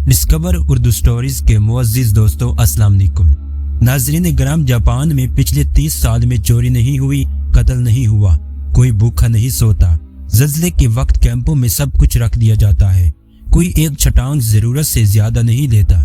Discover Urdu stories کے معزز دوستوں السلام علیکم۔ ناظرین گرام، جاپان میں پچھلے 30 سال میں چوری نہیں ہوئی، قتل نہیں ہوا، کوئی بھوکا نہیں سوتا۔ زلزلے کے وقت کیمپوں میں سب کچھ رکھ دیا جاتا ہے، کوئی ایک چھٹانگ ضرورت سے زیادہ نہیں لیتا۔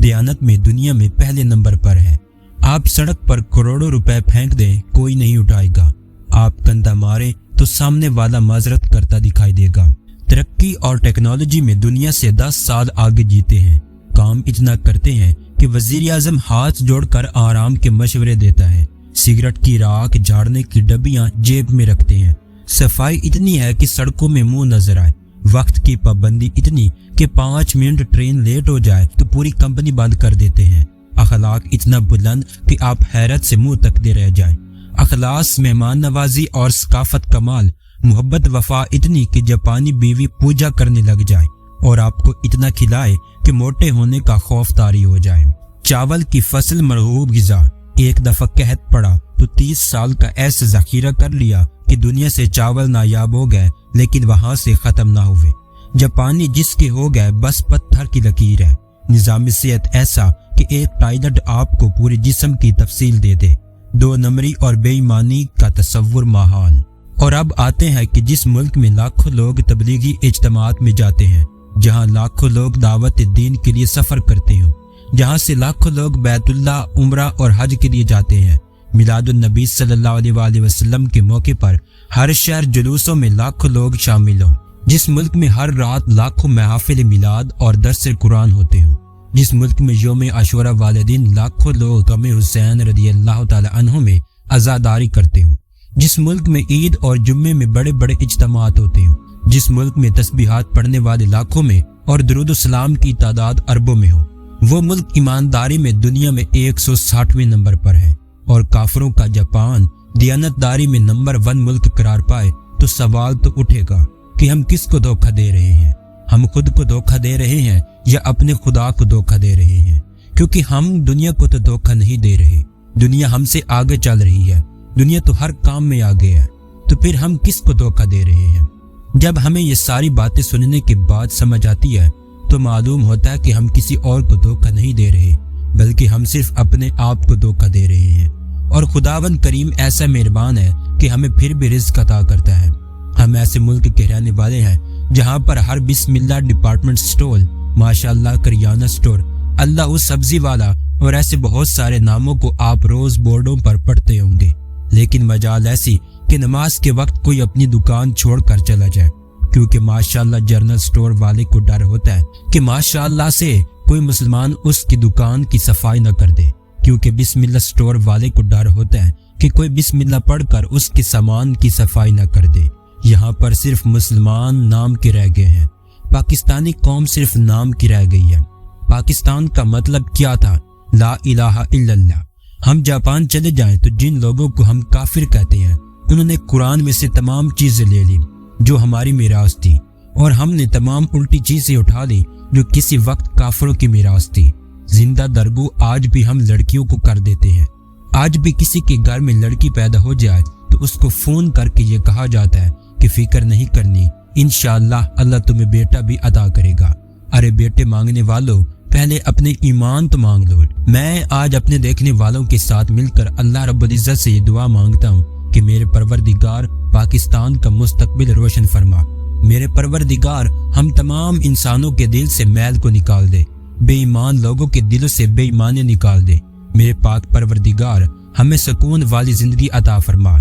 دیانت میں دنیا میں پہلے نمبر پر ہے۔ آپ سڑک پر کروڑوں روپے پھینک دیں، کوئی نہیں اٹھائے گا۔ آپ کندھا مارے تو سامنے والا معذرت کرتا دکھائی دے گا۔ ترقی اور ٹیکنالوجی میں دنیا سے 10 سال آگے جیتے ہیں۔ کام اتنا کرتے ہیں کہ وزیر اعظم ہاتھ جوڑ کر آرام کے مشورے دیتا ہے۔ سگریٹ کی راکھ جھاڑنے کی ڈبیاں جیب میں رکھتے ہیں۔ صفائی اتنی ہے کہ سڑکوں میں منہ نظر آئے۔ وقت کی پابندی اتنی کہ 5 منٹ ٹرین لیٹ ہو جائے تو پوری کمپنی بند کر دیتے ہیں۔ اخلاق اتنا بلند کہ آپ حیرت سے منہ تکتے رہ جائیں۔ اخلاص، مہمان نوازی اور ثقافت کمال۔ محبت وفا اتنی کہ جاپانی بیوی پوجا کرنے لگ جائے اور آپ کو اتنا کھلائے کہ موٹے ہونے کا خوف طاری ہو جائے۔ چاول کی فصل مرغوب غذا۔ ایک دفعہ قحط پڑا تو 30 سال کا ایسا ذخیرہ کر لیا کہ دنیا سے چاول نایاب ہو گئے لیکن وہاں سے ختم نہ ہوئے۔ جاپانی جس کے ہو گئے بس پتھر کی لکیر ہے۔ نظام صحت ایسا کہ ایک ٹائلٹ آپ کو پورے جسم کی تفصیل دے دے۔ 2 نمبری اور بے ایمانی کا تصور محال۔ اور اب آتے ہیں کہ جس ملک میں لاکھوں لوگ تبلیغی اجتماعات میں جاتے ہیں، جہاں لاکھوں لوگ دعوت دین کے لیے سفر کرتے ہوں، جہاں سے لاکھوں لوگ بیت اللہ، عمرہ اور حج کے لیے جاتے ہیں، میلاد النبی صلی اللہ علیہ وآلہ وسلم کے موقع پر ہر شہر جلوسوں میں لاکھوں لوگ شامل ہوں، جس ملک میں ہر رات لاکھوں محافل میلاد اور درس قرآن ہوتے ہوں، جس ملک میں یوم عاشورہ والے دن لاکھوں لوگ غم حسین رضی اللہ تعالی عنہ میں عزاداری کرتے ہوں، جس ملک میں عید اور جمعے میں بڑے بڑے اجتماعات ہوتے ہیں، جس ملک میں تسبیحات پڑھنے والے لاکھوں میں اور درود و سلام کی تعداد اربوں میں ہو، وہ ملک ایمانداری میں دنیا میں 160ویں نمبر پر ہے۔ اور کافروں کا جاپان دیانت داری میں نمبر 1 ملک قرار پائے تو سوال تو اٹھے گا کہ ہم کس کو دھوکہ دے رہے ہیں؟ ہم خود کو دھوکہ دے رہے ہیں یا اپنے خدا کو دھوکہ دے رہے ہیں؟ کیونکہ ہم دنیا کو تو دھوکہ نہیں دے رہے، دنیا ہم سے آگے چل رہی ہے، دنیا تو ہر کام میں آگے ہے، تو پھر ہم کس کو دھوکہ دے رہے ہیں؟ جب ہمیں یہ ساری باتیں سننے کے بعد سمجھ آتی ہے تو معلوم ہوتا ہے کہ ہم کسی اور کو دھوکہ نہیں دے رہے، بلکہ ہم صرف اپنے آپ کو دھوکہ دے رہے ہیں۔ اور خداوند کریم ایسا مہربان ہے کہ ہمیں پھر بھی رزق عطا کرتا ہے۔ ہم ایسے ملک کے رہنے والے ہیں جہاں پر ہر بسم اللہ ڈپارٹمنٹ سٹور، ماشاءاللہ کریانہ سٹور، اللہ سبزی والا اور ایسے بہت سارے ناموں کو آپ روز بورڈوں پر پڑھتے ہوں گے، لیکن مجال ایسی کہ نماز کے وقت کوئی اپنی دکان چھوڑ کر چلا جائے، کیونکہ ماشاءاللہ جنرل سٹور والے کو ڈر ہوتا ہے کہ ماشاءاللہ سے کوئی مسلمان اس کی دکان کی صفائی نہ کر دے، کیونکہ بسم اللہ سٹور والے کو ڈر ہوتا ہے کہ کوئی بسم اللہ پڑھ کر اس کے سامان کی صفائی نہ کر دے۔ یہاں پر صرف مسلمان نام کے رہ گئے ہیں، پاکستانی قوم صرف نام کی رہ گئی ہے۔ پاکستان کا مطلب کیا تھا؟ لا الہ الا اللہ۔ ہم جاپان چلے جائیں تو جن لوگوں کو ہم کافر کہتے ہیں، انہوں نے قرآن میں سے تمام چیزیں لے لی جو ہماری میراث تھی، اور ہم نے تمام الٹی چیزیں اٹھا لی جو کسی وقت کافروں کی میراث تھی۔ زندہ درگو آج بھی ہم لڑکیوں کو کر دیتے ہیں۔ آج بھی کسی کے گھر میں لڑکی پیدا ہو جائے تو اس کو فون کر کے یہ کہا جاتا ہے کہ فکر نہیں کرنی، انشاءاللہ اللہ تمہیں بیٹا بھی عطا کرے گا۔ ارے بیٹے مانگنے والوں، پہلے اپنے ایمان تو مانگ لو۔ میں آج اپنے دیکھنے والوں کے ساتھ مل کر اللہ رب العزت سے یہ دعا مانگتا ہوں کہ میرے پروردگار پاکستان کا مستقبل روشن فرما۔ میرے پروردگار ہم تمام انسانوں کے دل سے میل کو نکال دے، بے ایمان لوگوں کے دلوں سے بے ایمانی نکال دے۔ میرے پاک پروردگار ہمیں سکون والی زندگی عطا فرما۔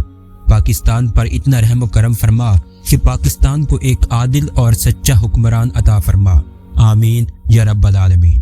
پاکستان پر اتنا رحم و کرم فرما کہ پاکستان کو ایک عادل اور سچا حکمران عطا فرما۔ آمین یا رب العالمین۔